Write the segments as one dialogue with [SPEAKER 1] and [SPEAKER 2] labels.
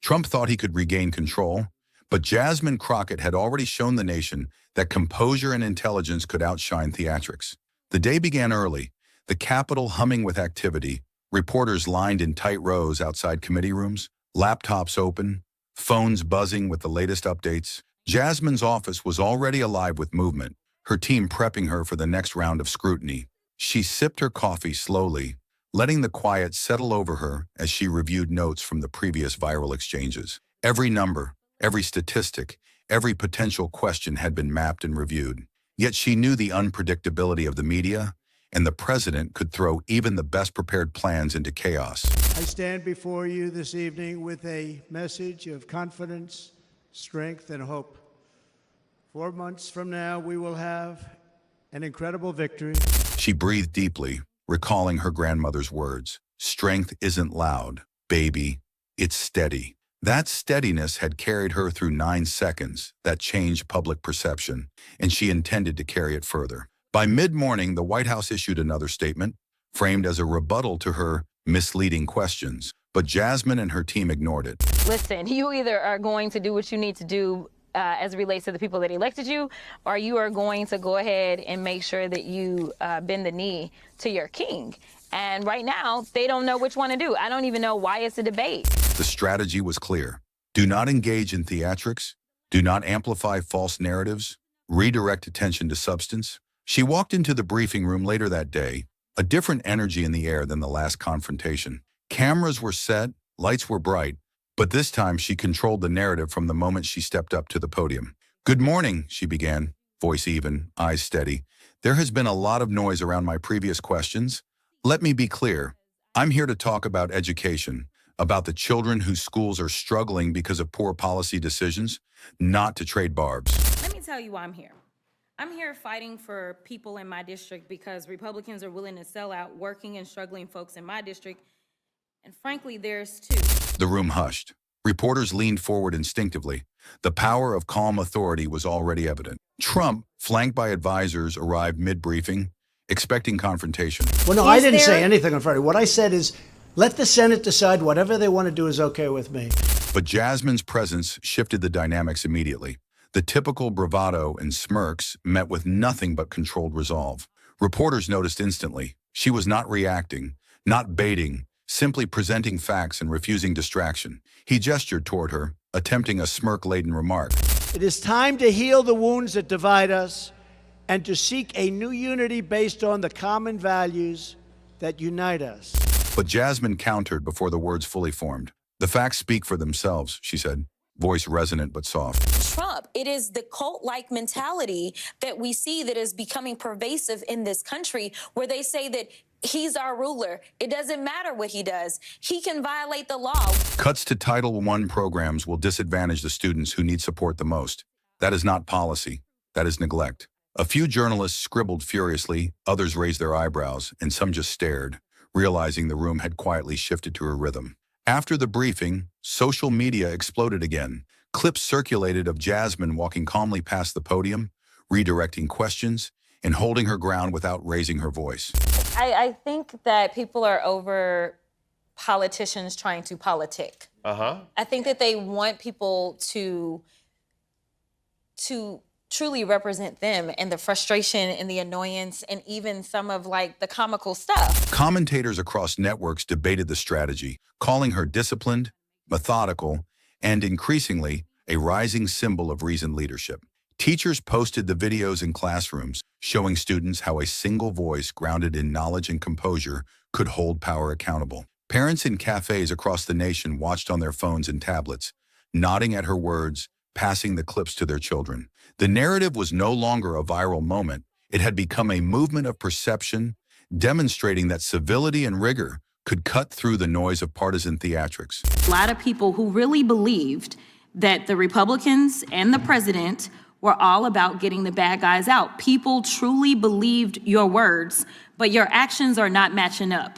[SPEAKER 1] Trump thought he could regain control, but Jasmine Crockett had already shown the nation that composure and intelligence could outshine theatrics. The day began early, the Capitol humming with activity, reporters lined in tight rows outside committee rooms, laptops open, phones buzzing with the latest updates. Jasmine's office was already alive with movement, her team prepping her for the next round of scrutiny. She sipped her coffee slowly, letting the quiet settle over her as she reviewed notes from the previous viral exchanges. Every number, every statistic, every potential question had been mapped and reviewed. Yet she knew the unpredictability of the media, and the president could throw even the best prepared plans into chaos.
[SPEAKER 2] I stand before you this evening with a message of confidence, strength, and hope. 4 months from now, we will have an incredible victory.
[SPEAKER 1] She breathed deeply, recalling her grandmother's words. Strength isn't loud, baby, it's steady. That steadiness had carried her through 9 seconds that changed public perception, and she intended to carry it further. By mid-morning, the White House issued another statement, framed as a rebuttal to her misleading questions, but Jasmine and her team ignored it.
[SPEAKER 3] Listen, you either are going to do what you need to do as it relates to the people that elected you, or you are going to go ahead and make sure that you bend the knee to your king. And right now, they don't know which one to do. I don't even know why it's a debate.
[SPEAKER 1] The strategy was clear. Do not engage in theatrics. Do not amplify false narratives. Redirect attention to substance. She walked into the briefing room later that day, a different energy in the air than the last confrontation. Cameras were set, lights were bright, but this time she controlled the narrative from the moment she stepped up to the podium. "Good morning," she began, voice even, eyes steady. "There has been a lot of noise around my previous questions. Let me be clear. I'm here to talk about education, about the children whose schools are struggling because of poor policy decisions, not to trade barbs."
[SPEAKER 3] Let me tell you why I'm here. I'm here fighting for people in my district because Republicans are willing to sell out working and struggling folks in my district. And frankly, there's two.
[SPEAKER 1] The room hushed. Reporters leaned forward instinctively. The power of calm authority was already evident. Trump, flanked by advisors, arrived mid-briefing, expecting confrontation.
[SPEAKER 2] Well, no, I didn't say anything on Friday. What I said is, let the Senate decide whatever they want to do is okay with me.
[SPEAKER 1] But Jasmine's presence shifted the dynamics immediately. The typical bravado and smirks met with nothing but controlled resolve. Reporters noticed instantly. She was not reacting, not baiting, simply presenting facts and refusing distraction. He gestured toward her, attempting a smirk-laden remark.
[SPEAKER 2] It is time to heal the wounds that divide us and to seek a new unity based on the common values that unite us.
[SPEAKER 1] But Jasmine countered before the words fully formed. "The facts speak for themselves," she said, voice resonant but soft.
[SPEAKER 4] Trump, it is the cult-like mentality that we see that is becoming pervasive in this country, where they say that he's our ruler. It doesn't matter what he does. He can violate the law.
[SPEAKER 1] Cuts to Title I programs will disadvantage the students who need support the most. That is not policy. That is neglect. A few journalists scribbled furiously, others raised their eyebrows, and some just stared, realizing the room had quietly shifted to her rhythm. After the briefing, social media exploded again. Clips circulated of Jasmine walking calmly past the podium, redirecting questions, and holding her ground without raising her voice.
[SPEAKER 3] I think that people are over politicians trying to politic. I think that they want people to truly represent them, and the frustration and the annoyance and even some of like the comical stuff.
[SPEAKER 1] Commentators across networks debated the strategy, calling her disciplined, methodical, and increasingly a rising symbol of reasoned leadership. Teachers posted the videos in classrooms, showing students how a single voice grounded in knowledge and composure could hold power accountable. Parents in cafes across the nation watched on their phones and tablets, nodding at her words, passing the clips to their children. The narrative was no longer a viral moment. It had become a movement of perception, demonstrating that civility and rigor could cut through the noise of partisan theatrics.
[SPEAKER 3] A lot of people who really believed that the Republicans and the president were all about getting the bad guys out. People truly believed your words, but your actions are not matching up,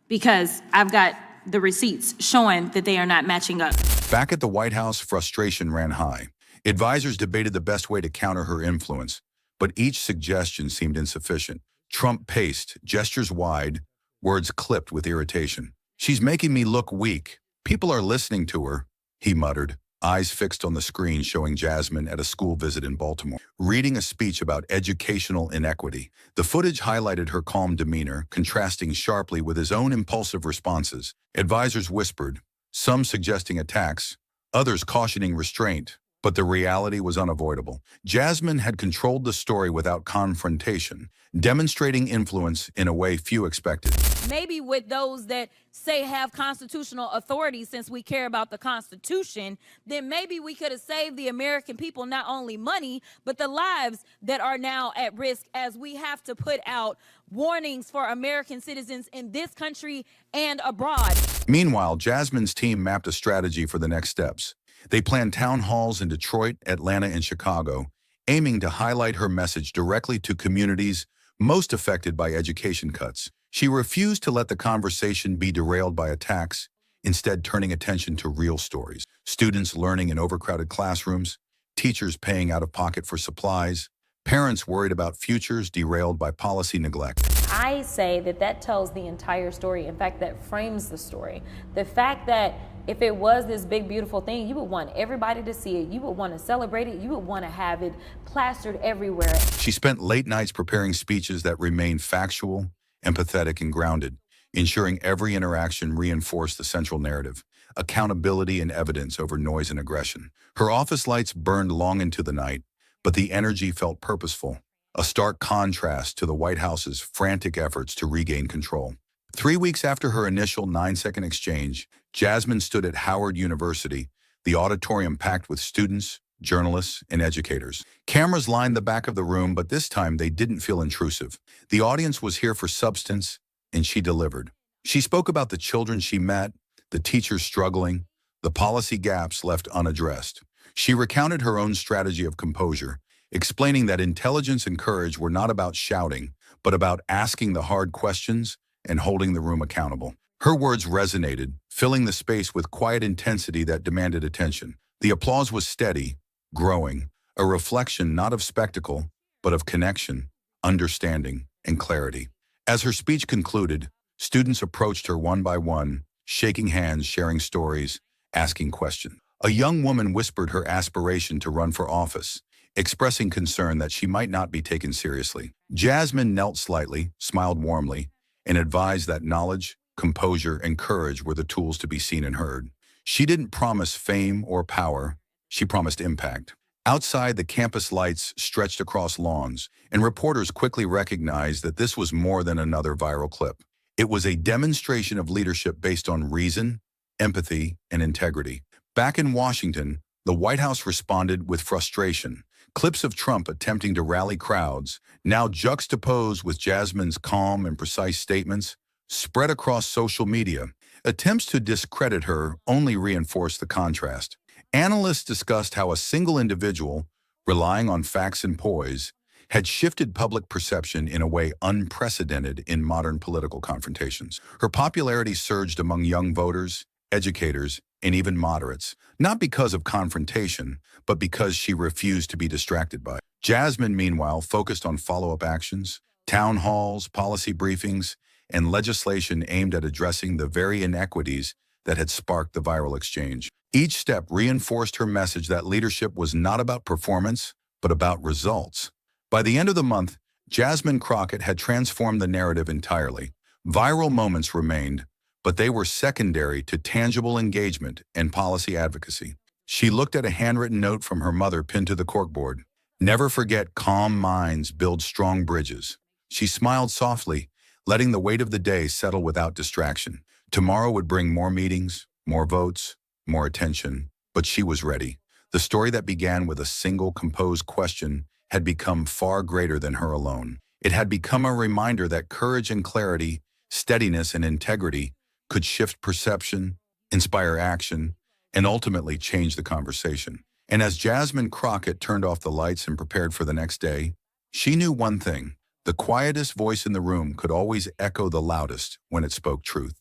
[SPEAKER 3] because I've got the receipts showing that they are not matching up.
[SPEAKER 1] Back at the White House, frustration ran high. Advisors debated the best way to counter her influence, but each suggestion seemed insufficient. Trump paced, gestures wide, words clipped with irritation. "She's making me look weak. People are listening to her," he muttered, eyes fixed on the screen showing Jasmine at a school visit in Baltimore, reading a speech about educational inequity. The footage highlighted her calm demeanor, contrasting sharply with his own impulsive responses. Advisors whispered, some suggesting attacks, others cautioning restraint, but the reality was unavoidable. Jasmine had controlled the story without confrontation, demonstrating influence in a way few expected.
[SPEAKER 3] Maybe with those that say have constitutional authority, since we care about the Constitution, then maybe we could have saved the American people not only money, but the lives that are now at risk, as we have to put out warnings for American citizens in this country and abroad.
[SPEAKER 1] Meanwhile, Jasmine's team mapped a strategy for the next steps. They planned town halls in Detroit, Atlanta, and Chicago, aiming to highlight her message directly to communities most affected by education cuts. She refused to let the conversation be derailed by attacks, instead turning attention to real stories. Students learning in overcrowded classrooms, teachers paying out of pocket for supplies, parents worried about futures derailed by policy neglect.
[SPEAKER 4] I say that that tells the entire story. In fact, that frames the story. The fact that if it was this big, beautiful thing, you would want everybody to see it. You would want to celebrate it. You would want to have it plastered everywhere.
[SPEAKER 1] She spent late nights preparing speeches that remained factual, empathetic, and grounded, ensuring every interaction reinforced the central narrative, accountability and evidence over noise and aggression. Her office lights burned long into the night, but the energy felt purposeful, a stark contrast to the White House's frantic efforts to regain control. 3 weeks after her initial 9-second exchange, Jasmine stood at Howard University, the auditorium packed with students, journalists, and educators. Cameras lined the back of the room, but this time they didn't feel intrusive. The audience was here for substance, and she delivered. She spoke about the children she met, the teachers struggling, the policy gaps left unaddressed. She recounted her own strategy of composure, explaining that intelligence and courage were not about shouting, but about asking the hard questions and holding the room accountable. Her words resonated, filling the space with quiet intensity that demanded attention. The applause was steady, growing, a reflection not of spectacle, but of connection, understanding, and clarity. As her speech concluded, students approached her one by one, shaking hands, sharing stories, asking questions. A young woman whispered her aspiration to run for office, expressing concern that she might not be taken seriously. Jasmine knelt slightly, smiled warmly, and advised that knowledge, composure, and courage were the tools to be seen and heard. She didn't promise fame or power, she promised impact. Outside, the campus lights stretched across lawns, and reporters quickly recognized that this was more than another viral clip. It was a demonstration of leadership based on reason, empathy, and integrity. Back in Washington, the White House responded with frustration. Clips of Trump attempting to rally crowds, now juxtaposed with Jasmine's calm and precise statements, spread across social media. Attempts to discredit her only reinforced the contrast. Analysts discussed how a single individual, relying on facts and poise, had shifted public perception in a way unprecedented in modern political confrontations. Her popularity surged among young voters, educators, and even moderates, not because of confrontation, but because she refused to be distracted by it. Jasmine, meanwhile, focused on follow-up actions, town halls, policy briefings, and legislation aimed at addressing the very inequities that had sparked the viral exchange. Each step reinforced her message that leadership was not about performance, but about results. By the end of the month, Jasmine Crockett had transformed the narrative entirely. Viral moments remained, but they were secondary to tangible engagement and policy advocacy. She looked at a handwritten note from her mother pinned to the corkboard. "Never forget, calm minds build strong bridges." She smiled softly, letting the weight of the day settle without distraction. Tomorrow would bring more meetings, more votes, more attention, but she was ready. The story that began with a single composed question had become far greater than her alone. It had become a reminder that courage and clarity, steadiness and integrity could shift perception, inspire action, and ultimately change the conversation. And as Jasmine Crockett turned off the lights and prepared for the next day, she knew one thing: the quietest voice in the room could always echo the loudest when it spoke truth.